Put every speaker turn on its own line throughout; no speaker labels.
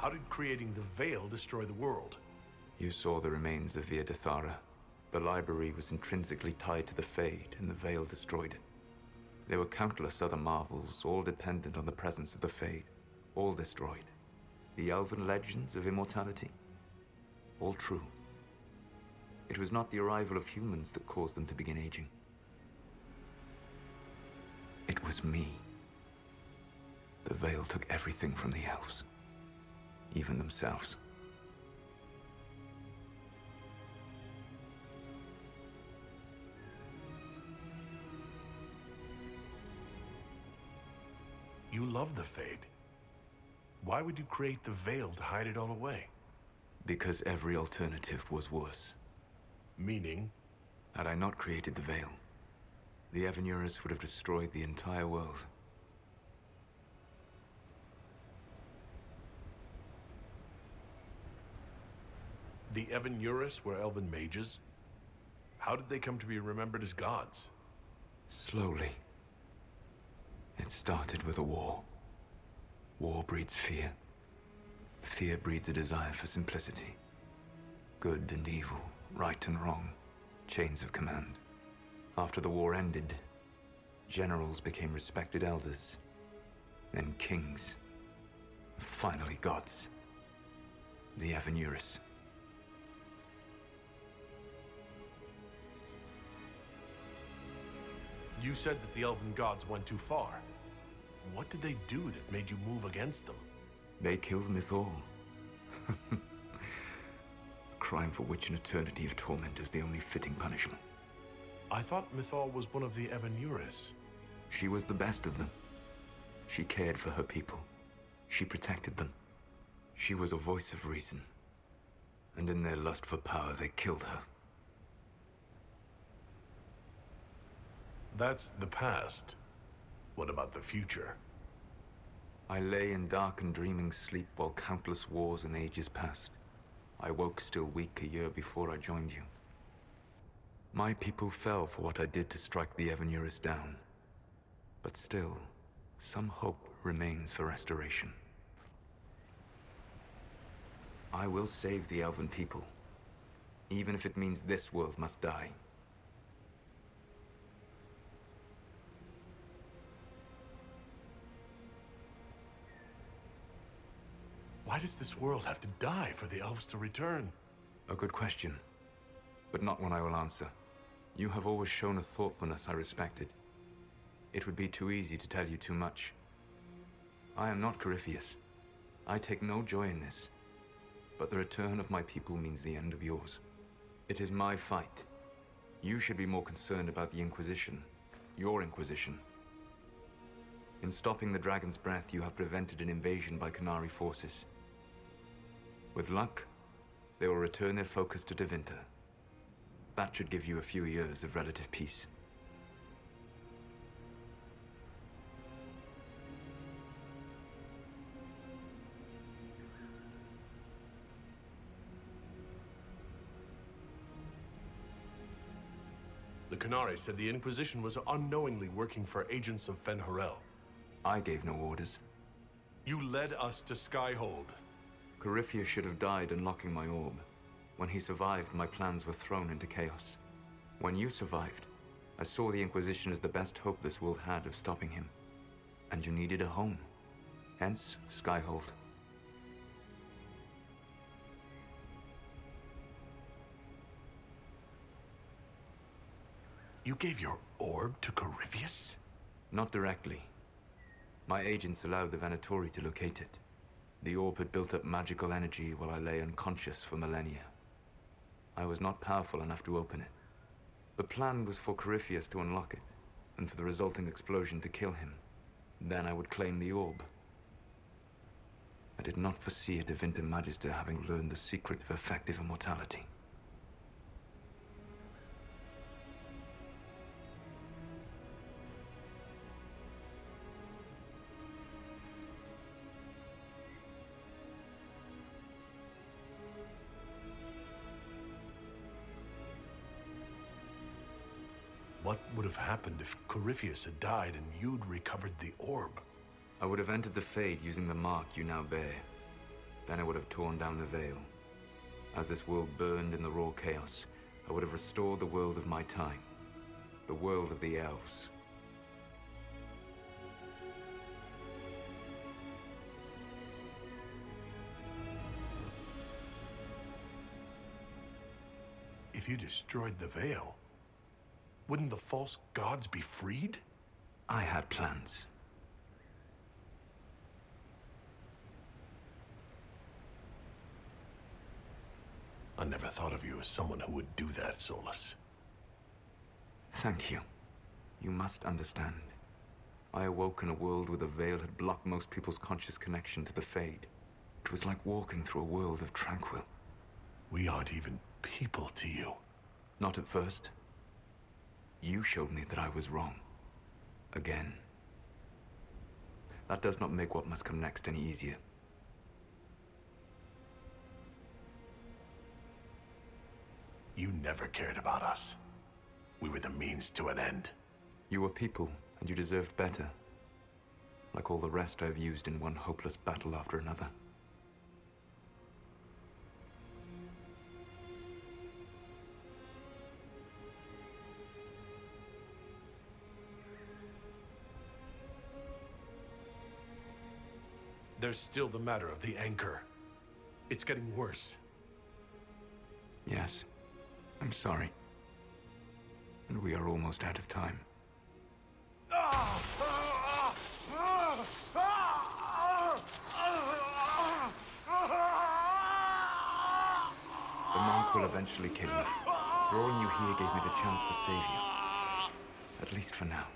How did creating the Veil destroy the world?
You saw the remains of Via de Thara. The library was intrinsically tied to the Fade, and the Veil destroyed it. There were countless other marvels, all dependent on the presence of the Fade, all destroyed. The elven legends of immortality, all true. It was not the arrival of humans that caused them to begin aging. It was me. The Veil took everything from the elves, even themselves.
You love the Fade. Why would you create the Veil to hide it all away?
Because every alternative was worse.
Meaning?
Had I not created the Veil, the Evanurus would have destroyed the entire world.
The Evanurus were elven mages? How did they come to be remembered as gods?
Slowly. It started with a war. War breeds fear. Fear breeds a desire for simplicity. Good and evil, right and wrong, chains of command. After the war ended, generals became respected elders, then kings, finally gods. The Evanurus.
You said that the elven gods went too far. What did they do that made you move against them?
They killed Mythal. A crime for which an eternity of torment is the only fitting punishment.
I thought Mythal was one of the Evanurus.
She was the best of them. She cared for her people. She protected them. She was a voice of reason. And in their lust for power, they killed her.
That's the past. What about the future?
I lay in dark and dreaming sleep while countless wars and ages passed. I woke still weak a year before I joined you. My people fell for what I did to strike the Evanurus down. But still, some hope remains for restoration. I will save the elven people, even if it means this world must die.
Why does this world have to die for the elves to return?
A good question, but not one I will answer. You have always shown a thoughtfulness I respected. It would be too easy to tell you too much. I am not Corypheus. I take no joy in this. But the return of my people means the end of yours. It is my fight. You should be more concerned about the Inquisition. Your Inquisition. In stopping the Dragon's Breath, you have prevented an invasion by Qunari forces. With luck, they will return their focus to Tevinter. That should give you a few years of relative peace.
The Qunari said the Inquisition was unknowingly working for agents of Fen'Harel.
I gave no orders.
You led us to Skyhold.
Corypheus should have died unlocking my orb. When he survived, my plans were thrown into chaos. When you survived, I saw the Inquisition as the best hope this world had of stopping him. And you needed a home. Hence, Skyhold.
You gave your orb to Corypheus?
Not directly. My agents allowed the Venatori to locate it. The orb had built up magical energy while I lay unconscious for millennia. I was not powerful enough to open it. The plan was for Corypheus to unlock it, and for the resulting explosion to kill him. Then I would claim the orb. I did not foresee a Tevinter Magister having learned the secret of effective immortality.
What would have happened if Corypheus had died and you'd recovered the orb?
I would have entered the Fade using the mark you now bear. Then I would have torn down the veil. As this world burned in the raw chaos, I would have restored the world of my time. The world of the elves.
If you destroyed the veil, wouldn't the false gods be freed?
I had plans.
I never thought of you as someone who would do that, Solas.
Thank you. You must understand. I awoke in a world where the veil had blocked most people's conscious connection to the Fade. It was like walking through a world of tranquil.
We aren't even people to you.
Not at first. You showed me that I was wrong. Again. That does not make what must come next any easier.
You never cared about us. We were the means to an end.
You were people, and you deserved better. Like all the rest I've used in one hopeless battle after another.
There's still the matter of the anchor. It's getting worse.
Yes. I'm sorry. And we are almost out of time. The monk will eventually kill you. Drawing you here gave me the chance to save you. At least for now.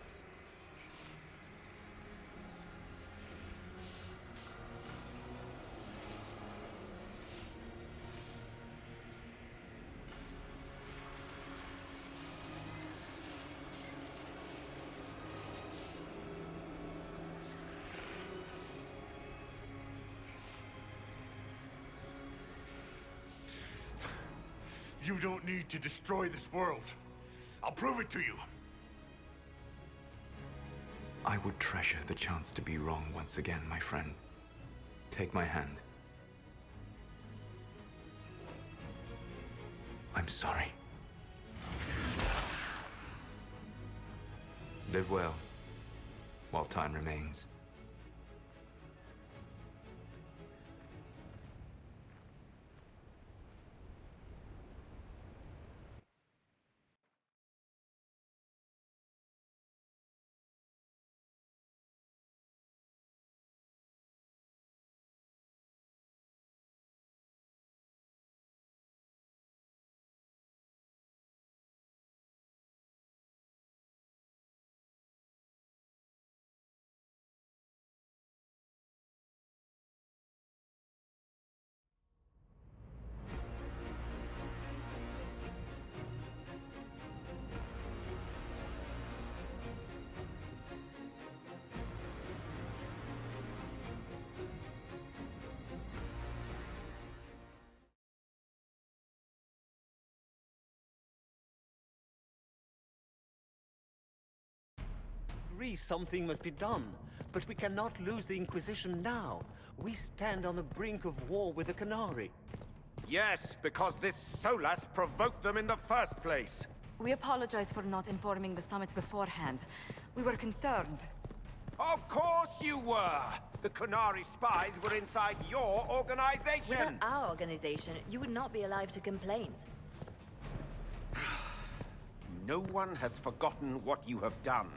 You don't need to destroy this world. I'll prove it to you.
I would treasure the chance to be wrong once again, my friend. Take my hand. I'm sorry. Live well, while time remains.
Something must be done, but we cannot lose the Inquisition now. We stand on the brink of war with the Qunari.
Yes, because this Solas provoked them in the first place.
We apologize for not informing the summit beforehand. We were concerned.
Of course you were! The Qunari spies were inside your organization!
Without our organization, you would not be alive to complain.
No one has forgotten what you have done.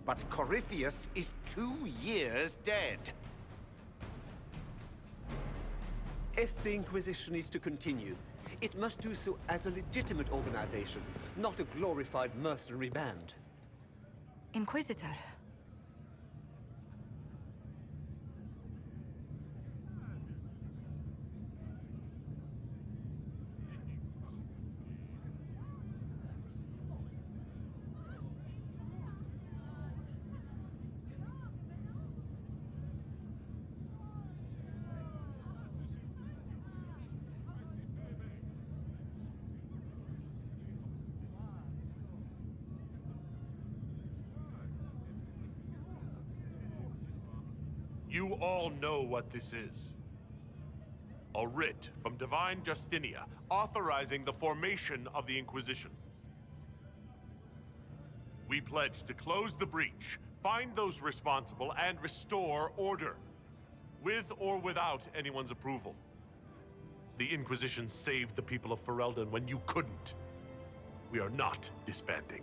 But Corypheus is 2 years dead.
If the Inquisition is to continue, it must do so as a legitimate organization, not a glorified mercenary band.
Inquisitor.
You all know what this is. A writ from Divine Justinia authorizing the formation of the Inquisition. We pledge to close the breach, find those responsible, and restore order. With or without anyone's approval. The Inquisition saved the people of Ferelden when you couldn't. We are not disbanding.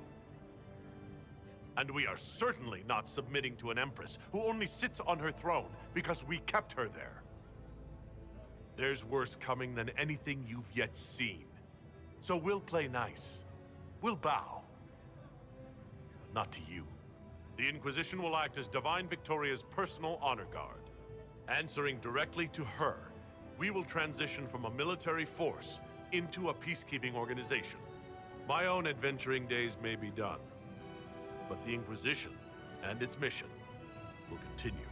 And we are certainly not submitting to an Empress who only sits on her throne because we kept her there. There's worse coming than anything you've yet seen. So we'll play nice. We'll bow. But not to you. The Inquisition will act as Divine Victoria's personal honor guard. Answering directly to her, we will transition from a military force into a peacekeeping organization. My own adventuring days may be done, but the Inquisition and its mission will continue.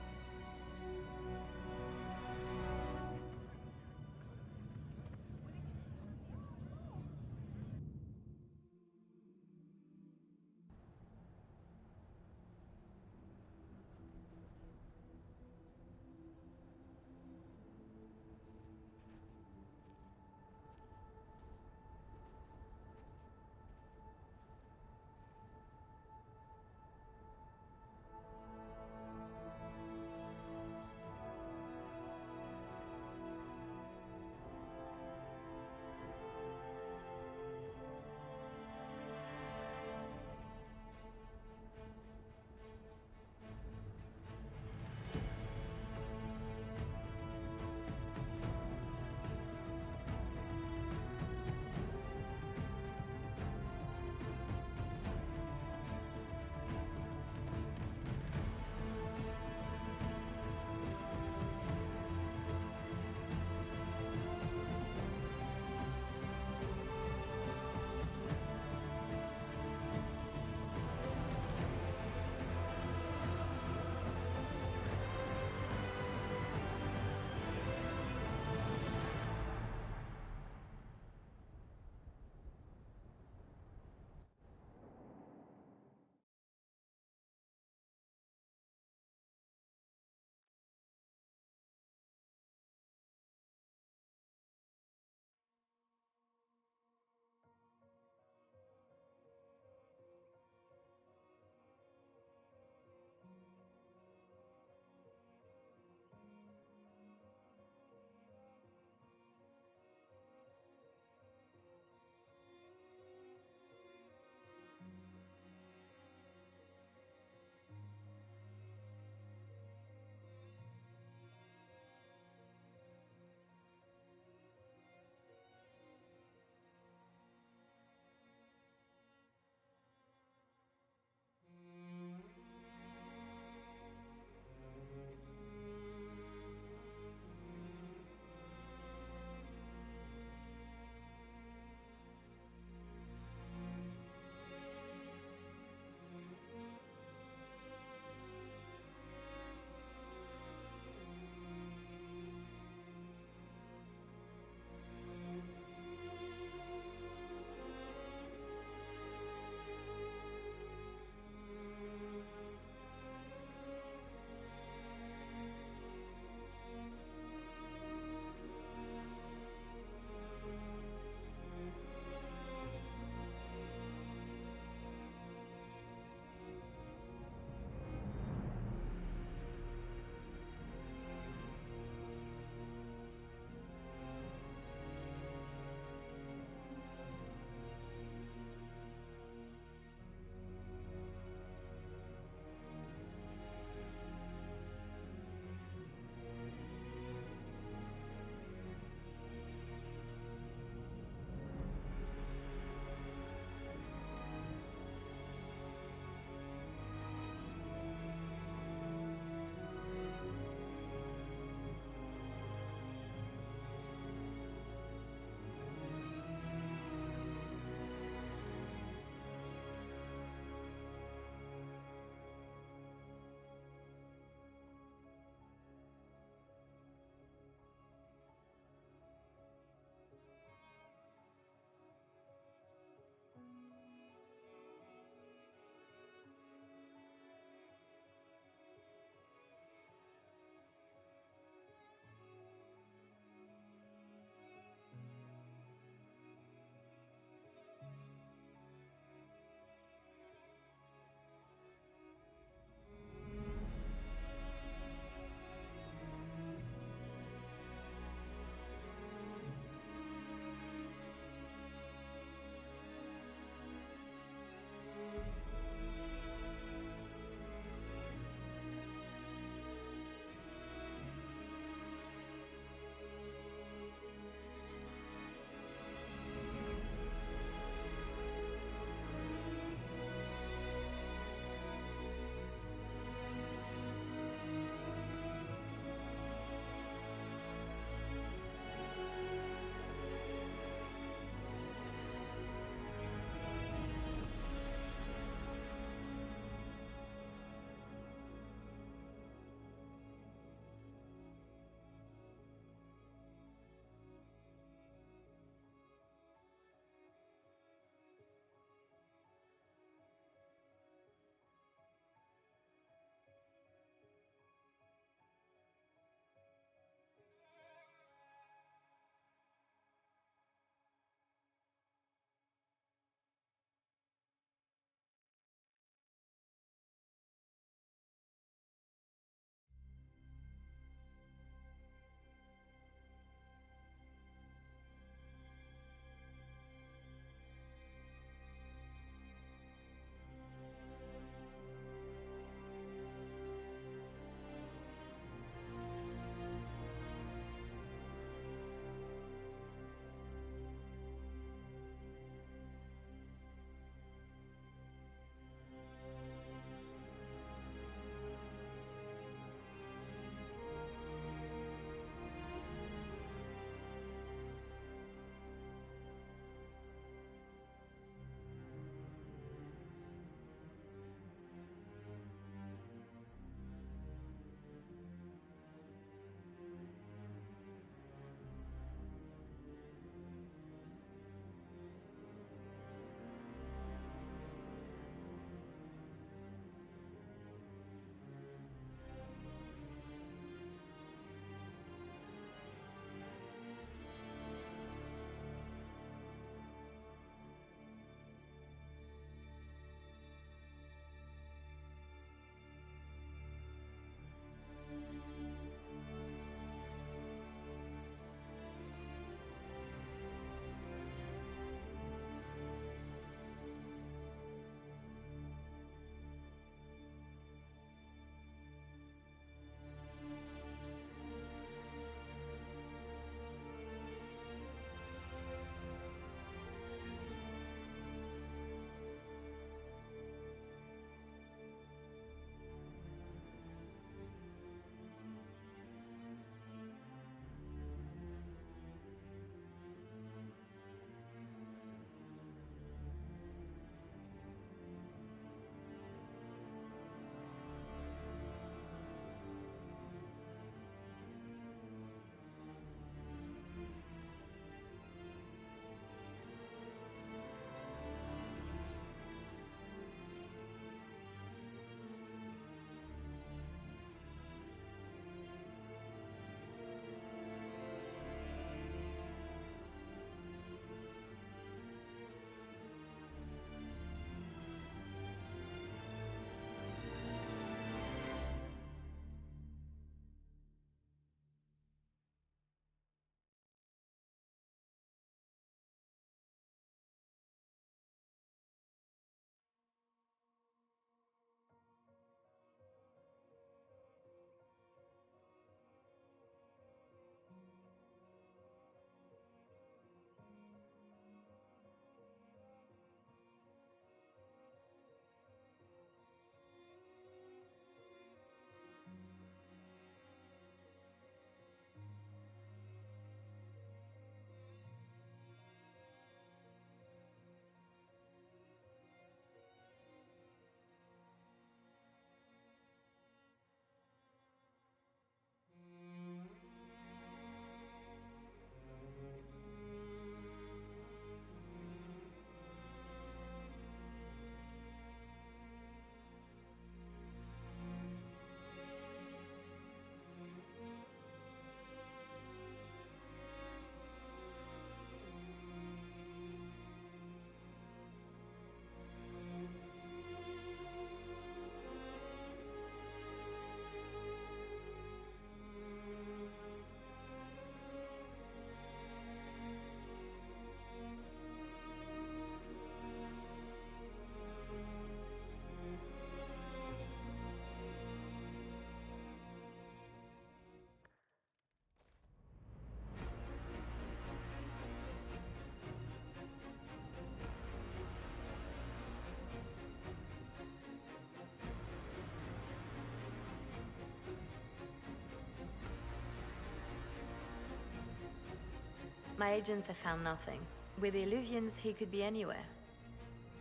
My agents have found nothing. With the Illuvians, he could be anywhere.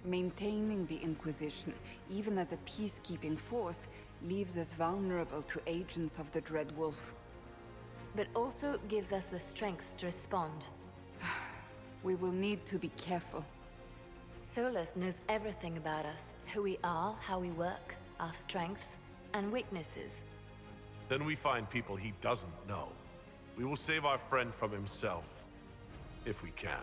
Maintaining the Inquisition, even as a peacekeeping force, leaves us vulnerable to agents of the Dread Wolf.
But also gives us the strength to respond.
We will need to be careful.
Solus knows everything about us. Who we are, how we work, our strengths and weaknesses.
Then we find people he doesn't know. We will save our friend from himself. If we can.